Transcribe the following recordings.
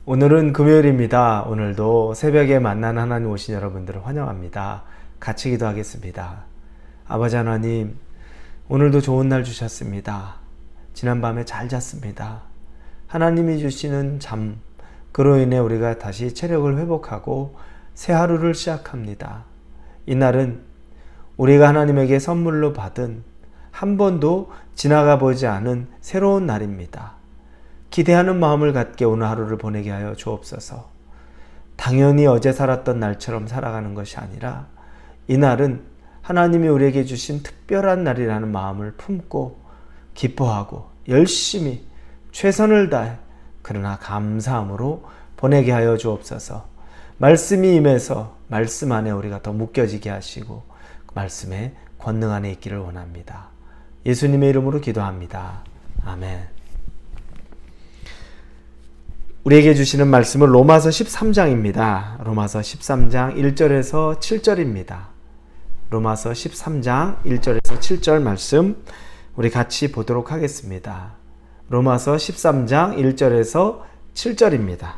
오늘은 금요일입니다. 오늘도 새벽에 만난 하나님 오신 여러분들을 환영합니다. 같이 기도하겠습니다. 아버지 하나님, 오늘도 좋은 날 주셨습니다. 지난밤에 잘 잤습니다. 하나님이 주시는 잠, 그로 인해 우리가 다시 체력을 회복하고 새 하루를 시작합니다. 이날은 우리가 하나님에게 선물로 받은 한 번도 지나가 보지 않은 새로운 날입니다. 기대하는 마음을 갖게 오늘 하루를 보내게 하여 주옵소서. 당연히 어제 살았던 날처럼 살아가는 것이 아니라 이날은 하나님이 우리에게 주신 특별한 날이라는 마음을 품고 기뻐하고 열심히 최선을 다해 그러나 감사함으로 보내게 하여 주옵소서. 말씀이 임해서 말씀 안에 우리가 더 묶여지게 하시고 그 말씀의 권능 안에 있기를 원합니다. 예수님의 이름으로 기도합니다. 아멘. 우리에게 주시는 말씀은 로마서 13장입니다. 로마서 13장 1절에서 7절입니다. 로마서 13장 1절에서 7절 말씀 우리 같이 보도록 하겠습니다. 로마서 13장 1절에서 7절입니다.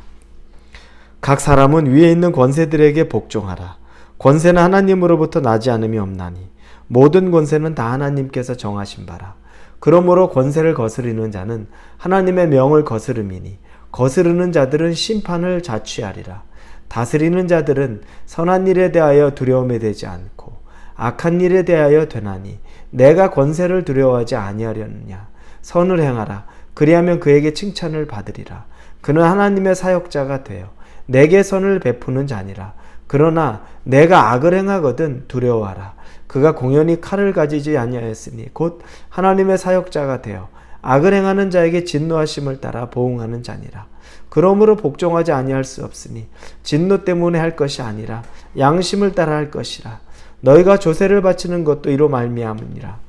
각 사람은 위에 있는 권세들에게 복종하라. 권세는 하나님으로부터 나지 않음이 없나니 모든 권세는 다 하나님께서 정하신 바라. 그러므로 권세를 거스르는 자는 하나님의 명을 거스름이니 거스르는 자들은 심판을 자취하리라. 다스리는 자들은 선한 일에 대하여 두려움에 되지 않고 악한 일에 대하여 되나니 내가 권세를 두려워하지 아니하려느냐. 선을 행하라. 그리하면 그에게 칭찬을 받으리라. 그는 하나님의 사역자가 되어 내게 선을 베푸는 자니라. 그러나 내가 악을 행하거든 두려워하라. 그가 공연히 칼을 가지지 아니하였으니 곧 하나님의 사역자가 되어 악을 행하는 자에게 진노하심을 따라 보응하는 자니라. 그러므로 복종하지 아니할 수 없으니 진노 때문에 할 것이 아니라 양심을 따라 할 것이라. 너희가 조세를 바치는 것도 이로 말미암으니라.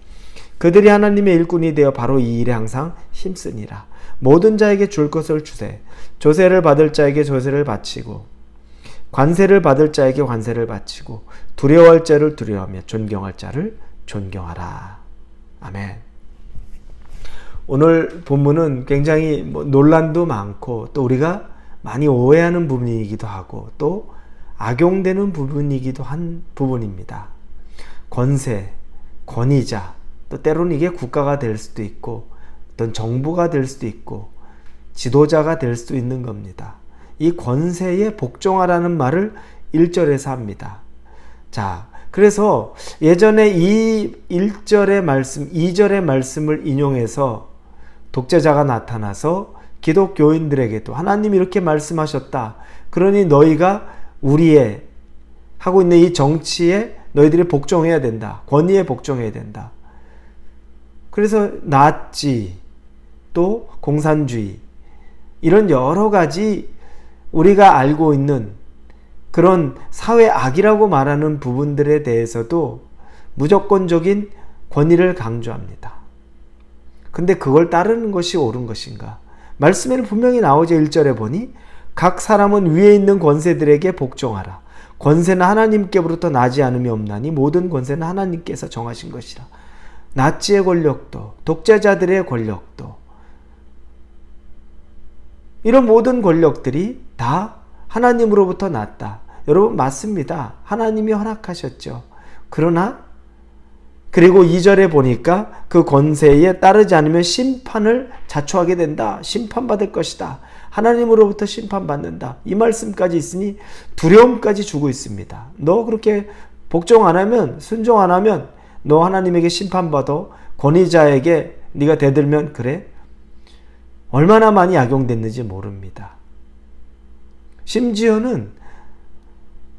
그들이 하나님의 일꾼이 되어 바로 이 일에 항상 힘쓰니라. 모든 자에게 줄 것을 주세. 조세를 받을 자에게 조세를 바치고 관세를 받을 자에게 관세를 바치고 두려워할 자를 두려워하며 존경할 자를 존경하라. 아멘. 오늘 본문은 굉장히 논란도 많고 또 우리가 많이 오해하는 부분이기도 하고 또 악용되는 부분이기도 한 부분입니다. 권세, 권위자, 또 때로는 이게 국가가 될 수도 있고 어떤 정부가 될 수도 있고 지도자가 될 수도 있는 겁니다. 이 권세에 복종하라는 말을 1절에서 합니다. 자, 그래서 예전에 이 1절의 말씀, 2절의 말씀을 인용해서 독재자가 나타나서 기독교인들에게도 하나님이 이렇게 말씀하셨다. 그러니 너희가 우리의 하고 있는 이 정치에 너희들이 복종해야 된다. 권위에 복종해야 된다. 그래서 나치, 또 공산주의 이런 여러 가지 우리가 알고 있는 그런 사회 악이라고 말하는 부분들에 대해서도 무조건적인 권위를 강조합니다. 근데 그걸 따르는 것이 옳은 것인가? 말씀에는 분명히 나오죠. 1절에 보니 각 사람은 위에 있는 권세들에게 복종하라. 권세는 하나님께로부터 나지 않음이 없나니 모든 권세는 하나님께서 정하신 것이라. 나치의 권력도 독재자들의 권력도 이런 모든 권력들이 다 하나님으로부터 났다. 여러분 맞습니다. 하나님이 허락하셨죠. 그러나 그리고 2절에 보니까 그 권세에 따르지 않으면 심판을 자초하게 된다. 심판받을 것이다. 하나님으로부터 심판받는다. 이 말씀까지 있으니 두려움까지 주고 있습니다. 너 그렇게 복종 안 하면 순종 안 하면 너 하나님에게 심판받아. 권위자에게 네가 대들면 그래? 얼마나 많이 악용됐는지 모릅니다. 심지어는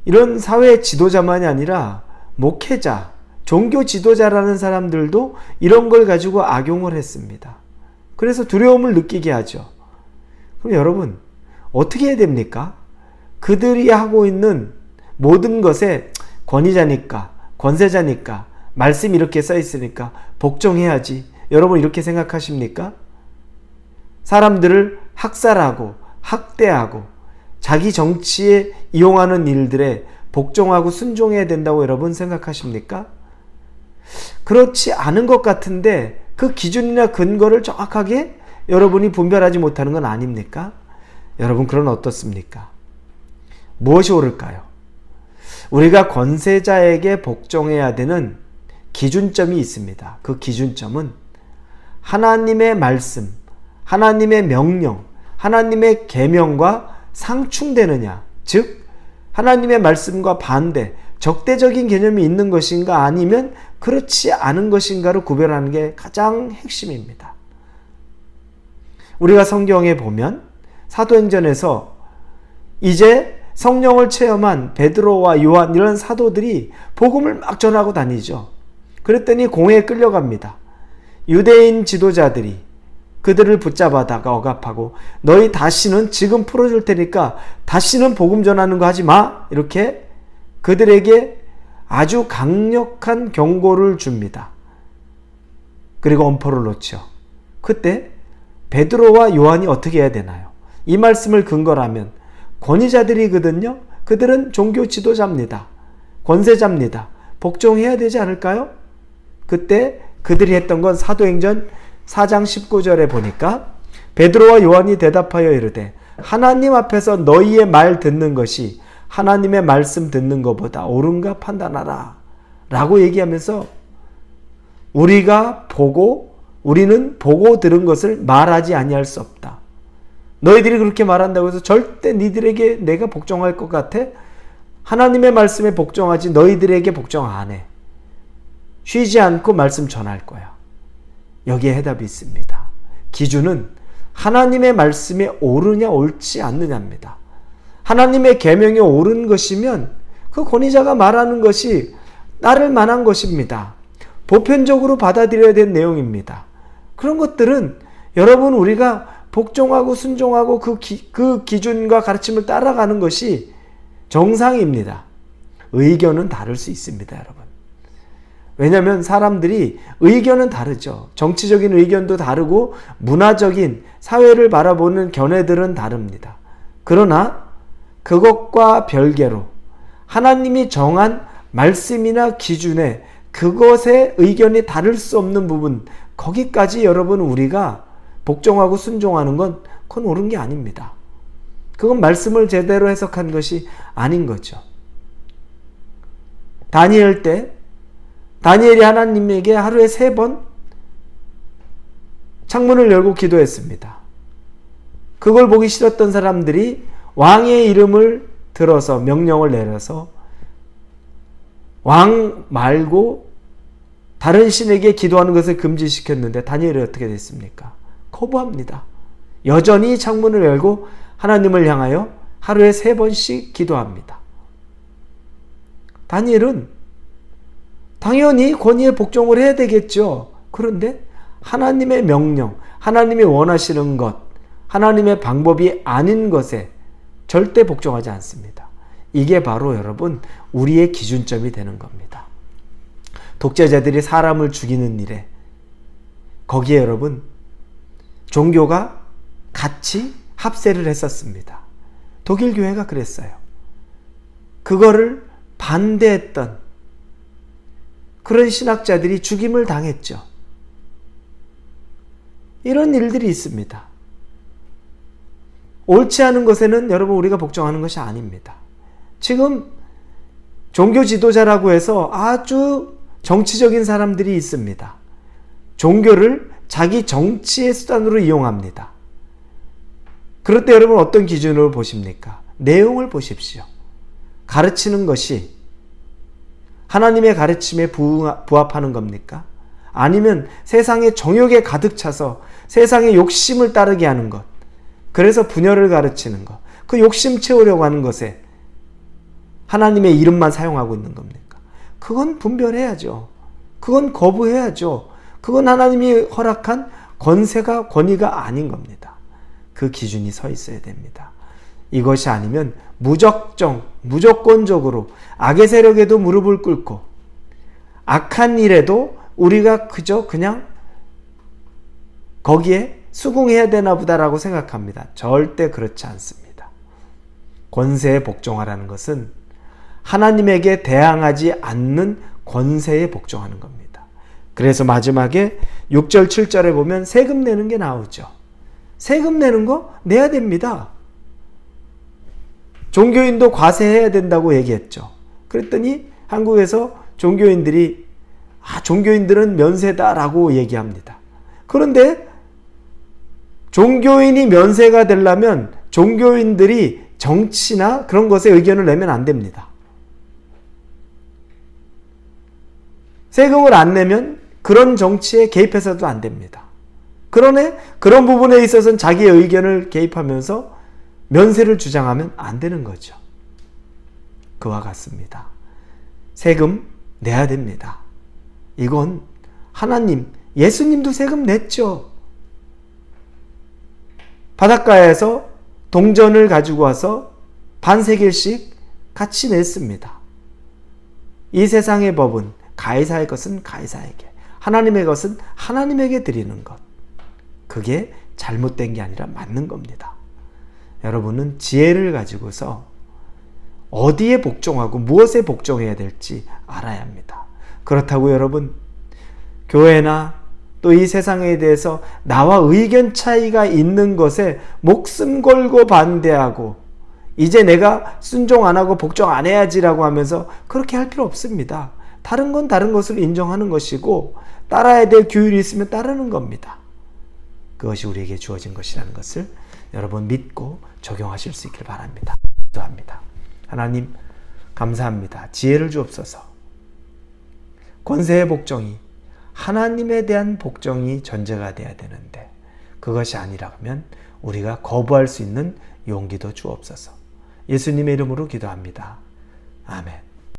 이런 사회 지도자만이 아니라 목회자, 종교 지도자라는 사람들도 이런 걸 가지고 악용을 했습니다. 그래서 두려움을 느끼게 하죠. 그럼 여러분 어떻게 해야 됩니까? 그들이 하고 있는 모든 것에 권위자니까, 권세자니까, 말씀이 이렇게 써 있으니까 복종해야지. 여러분 이렇게 생각하십니까? 사람들을 학살하고 학대하고 자기 정치에 이용하는 일들에 복종하고 순종해야 된다고 여러분 생각하십니까? 그렇지 않은 것 같은데 그 기준이나 근거를 정확하게 여러분이 분별하지 못하는 건 아닙니까? 여러분, 그건 어떻습니까? 무엇이 옳을까요? 우리가 권세자에게 복종해야 되는 기준점이 있습니다. 그 기준점은 하나님의 말씀, 하나님의 명령, 하나님의 계명과 상충되느냐, 즉 하나님의 말씀과 반대, 적대적인 개념이 있는 것인가 아니면 그렇지 않은 것인가를 구별하는 게 가장 핵심입니다. 우리가 성경에 보면 사도행전에서 이제 성령을 체험한 베드로와 요한 이런 사도들이 복음을 막 전하고 다니죠. 그랬더니 공회에 끌려갑니다. 유대인 지도자들이 그들을 붙잡아다가 억압하고 너희 다시는 지금 풀어줄 테니까 다시는 복음 전하는 거 하지 마, 이렇게 그들에게 아주 강력한 경고를 줍니다. 그리고 엄포를 놓죠. 그때 베드로와 요한이 어떻게 해야 되나요? 이 말씀을 근거라면 권위자들이거든요. 그들은 종교 지도자입니다. 권세자입니다. 복종해야 되지 않을까요? 그때 그들이 했던 건 사도행전 4장 19절에 보니까 베드로와 요한이 대답하여 이르되 하나님 앞에서 너희의 말 듣는 것이 하나님의 말씀 듣는 것보다 옳은가 판단하라 라고 얘기하면서 우리는 보고 들은 것을 말하지 아니할 수 없다. 너희들이 그렇게 말한다고 해서 절대 니들에게 내가 복종할 것 같아? 하나님의 말씀에 복종하지 너희들에게 복종 안 해. 쉬지 않고 말씀 전할 거야. 여기에 해답이 있습니다. 기준은 하나님의 말씀이 옳으냐 옳지 않느냐입니다. 하나님의 계명이 옳은 것이면 그 권위자가 말하는 것이 따를 만한 것입니다. 보편적으로 받아들여야 될 내용입니다. 그런 것들은 여러분 우리가 복종하고 순종하고 그 기준과 가르침을 따라가는 것이 정상입니다. 의견은 다를 수 있습니다, 여러분. 왜냐하면 사람들이 의견은 다르죠. 정치적인 의견도 다르고 문화적인 사회를 바라보는 견해들은 다릅니다. 그러나 그것과 별개로 하나님이 정한 말씀이나 기준에 그것의 의견이 다를 수 없는 부분, 거기까지 여러분 우리가 복종하고 순종하는 건 그건 옳은 게 아닙니다. 그건 말씀을 제대로 해석한 것이 아닌 거죠. 다니엘 때 다니엘이 하나님에게 하루에 3번 창문을 열고 기도했습니다. 그걸 보기 싫었던 사람들이 왕의 이름을 들어서 명령을 내려서 왕 말고 다른 신에게 기도하는 것을 금지시켰는데 다니엘이 어떻게 됐습니까? 거부합니다. 여전히 창문을 열고 하나님을 향하여 하루에 3번씩 기도합니다. 다니엘은 당연히 권위에 복종을 해야 되겠죠. 그런데 하나님의 명령, 하나님이 원하시는 것, 하나님의 방법이 아닌 것에 절대 복종하지 않습니다. 이게 바로 여러분 우리의 기준점이 되는 겁니다. 독재자들이 사람을 죽이는 일에 거기에 여러분 종교가 같이 합세를 했었습니다. 독일 교회가 그랬어요. 그거를 반대했던 그런 신학자들이 죽임을 당했죠. 이런 일들이 있습니다. 옳지 않은 것에는 여러분 우리가 복종하는 것이 아닙니다. 지금 종교 지도자라고 해서 아주 정치적인 사람들이 있습니다. 종교를 자기 정치의 수단으로 이용합니다. 그럴 때 여러분 어떤 기준으로 보십니까? 내용을 보십시오. 가르치는 것이 하나님의 가르침에 부합하는 겁니까? 아니면 세상의 정욕에 가득 차서 세상의 욕심을 따르게 하는 것, 그래서 분열을 가르치는 것, 그 욕심 채우려고 하는 것에 하나님의 이름만 사용하고 있는 겁니까? 그건 분별해야죠. 그건 거부해야죠. 그건 하나님이 허락한 권위가 아닌 겁니다. 그 기준이 서 있어야 됩니다. 이것이 아니면 무조건적으로 악의 세력에도 무릎을 꿇고 악한 일에도 우리가 그냥 거기에 수긍해야 되나 보다라고 생각합니다. 절대 그렇지 않습니다. 권세에 복종하라는 것은 하나님에게 대항하지 않는 권세에 복종하는 겁니다. 그래서 마지막에 6절 7절에 보면 세금 내는 게 나오죠. 세금 내는 거 내야 됩니다. 종교인도 과세해야 된다고 얘기했죠. 그랬더니 한국에서 종교인들이 종교인들은 면세다라고 얘기합니다. 그런데 종교인이 면세가 되려면 종교인들이 정치나 그런 것에 의견을 내면 안 됩니다. 세금을 안 내면 그런 정치에 개입해서도 안 됩니다. 그런 부분에 있어서는 자기의 의견을 개입하면서 면세를 주장하면 안 되는 거죠. 그와 같습니다. 세금 내야 됩니다. 이건 하나님, 예수님도 세금 냈죠. 바닷가에서 동전을 가지고 와서 반세겔씩 같이 냈습니다. 이 세상의 법은 가이사의 것은 가이사에게, 하나님의 것은 하나님에게 드리는 것. 그게 잘못된 게 아니라 맞는 겁니다. 여러분은 지혜를 가지고서 어디에 복종하고 무엇에 복종해야 될지 알아야 합니다. 그렇다고 여러분, 교회나 또 이 세상에 대해서 나와 의견 차이가 있는 것에 목숨 걸고 반대하고 이제 내가 순종 안 하고 복종 안 해야지라고 하면서 그렇게 할 필요 없습니다. 다른 건 다른 것을 인정하는 것이고 따라야 될 규율이 있으면 따르는 겁니다. 그것이 우리에게 주어진 것이라는 것을 여러분 믿고 적용하실 수 있길 바랍니다. 기도합니다. 하나님 감사합니다. 지혜를 주옵소서. 권세의 복종이 하나님에 대한 복종이 전제가 돼야 되는데 그것이 아니라면 우리가 거부할 수 있는 용기도 주옵소서. 예수님의 이름으로 기도합니다. 아멘.